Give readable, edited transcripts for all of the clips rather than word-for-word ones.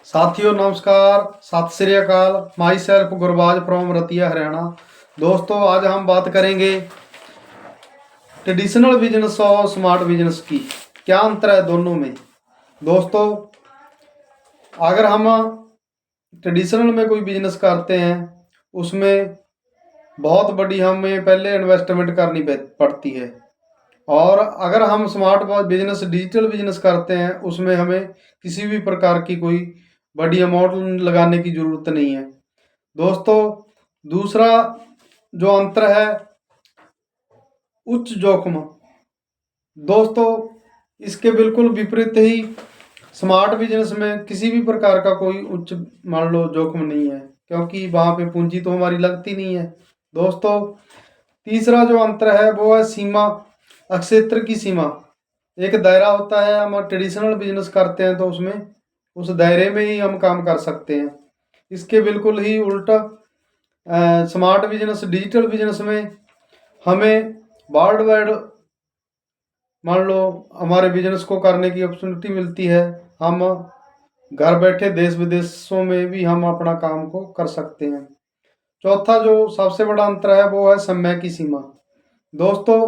साथियों नमस्कार, सत श्री अकाल। My self Gurbaz from Ratia Haryana. दोस्तों आज हम बात करेंगे ट्रेडिशनल बिजनेस और स्मार्ट बिजनेस की, क्या अंतर है दोनों में। दोस्तों अगर हम ट्रेडिशनल में कोई बिजनेस करते हैं उसमें बहुत बड़ी हमें पहले इन्वेस्टमेंट करनी पड़ती है, और अगर हम स्मार्ट बिजनेस डिजिटल बिजनेस करते हैं उसमें हमें किसी भी प्रकार की कोई बड़ी अमाउंट लगाने की ज़रूरत नहीं है। दोस्तों दूसरा जो अंतर है उच्च जोखिम। दोस्तों इसके बिल्कुल विपरीत ही स्मार्ट बिजनेस में किसी भी प्रकार का कोई उच्च मान लो जोखिम नहीं है, क्योंकि वहाँ पे पूंजी तो हमारी लगती नहीं है। दोस्तों तीसरा जो अंतर है वो है सीमा, क्षेत्र की सीमा। एक दायरा होता है, हम ट्रेडिशनल बिजनेस करते हैं तो उसमें उस दायरे में ही हम काम कर सकते हैं। इसके बिल्कुल ही उल्टा स्मार्ट बिजनेस डिजिटल बिजनेस में हमें वर्ल्ड वाइड मान लो हमारे बिजनेस को करने की अपॉर्चुनिटी मिलती है। हम घर बैठे देश विदेशों में भी हम अपना काम को कर सकते हैं। चौथा जो सबसे बड़ा अंतर है वो है समय की सीमा। दोस्तों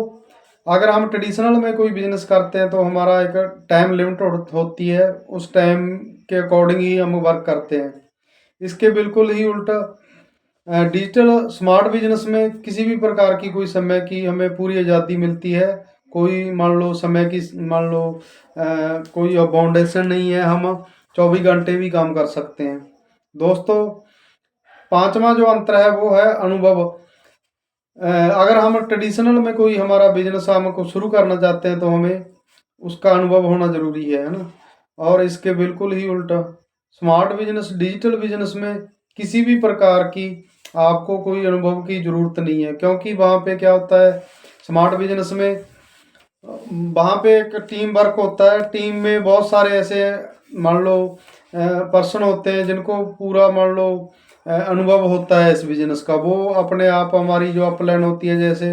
अगर हम ट्रेडिशनल में कोई बिजनेस करते हैं तो हमारा एक टाइम लिमिट होती है, उस टाइम के अकॉर्डिंग ही हम वर्क करते हैं। इसके बिल्कुल ही उल्टा डिजिटल स्मार्ट बिजनेस में किसी भी प्रकार की कोई समय की हमें पूरी आज़ादी मिलती है। कोई मान लो समय की मान लो कोई बाउंडेशन नहीं है, हम 24 घंटे भी काम कर सकते हैं। दोस्तों पांचवा जो अंतर है वो है अनुभव। अगर हम ट्रेडिशनल में कोई हमारा बिजनेस हमको शुरू करना चाहते हैं तो हमें उसका अनुभव होना ज़रूरी है ना। और इसके बिल्कुल ही उल्टा स्मार्ट बिजनेस डिजिटल बिजनेस में किसी भी प्रकार की आपको कोई अनुभव की ज़रूरत नहीं है, क्योंकि वहाँ पे क्या होता है स्मार्ट बिजनेस में वहाँ पे एक टीम वर्क होता है। टीम में बहुत सारे ऐसे मान लो पर्सन होते हैं जिनको पूरा मान लो अनुभव होता है इस बिजनेस का। वो अपने आप हमारी जो अपलाइन होती है, जैसे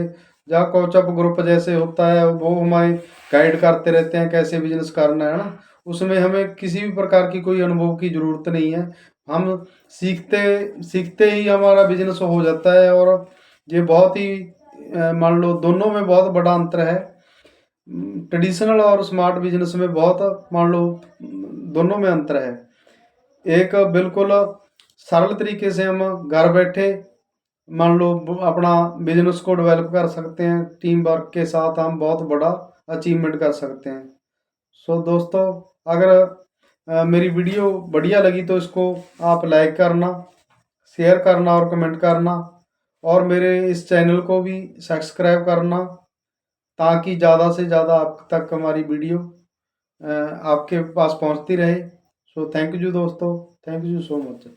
जहाँ कोचअप ग्रुप जैसे होता है, वो हमें गाइड करते रहते हैं कैसे बिजनेस करना है ना। उसमें हमें किसी भी प्रकार की कोई अनुभव की ज़रूरत नहीं है। हम सीखते सीखते ही हमारा बिजनेस हो जाता है। और ये बहुत ही मान लो दोनों में बहुत बड़ा अंतर है। ट्रेडिशनल और स्मार्ट बिजनेस में बहुत मान लो दोनों में अंतर है। एक बिल्कुल सरल तरीके से हम घर बैठे मान लो अपना बिजनेस को डेवलप कर सकते हैं। टीम वर्क के साथ हम बहुत बड़ा अचीवमेंट कर सकते हैं। सो दोस्तों अगर मेरी वीडियो बढ़िया लगी तो इसको आप लाइक करना, शेयर करना और कमेंट करना, और मेरे इस चैनल को भी सब्सक्राइब करना, ताकि ज़्यादा से ज़्यादा आप तक हमारी वीडियो आपके पास पहुंचती रहे। सो थैंक यू दोस्तों, थैंक यू सो मच।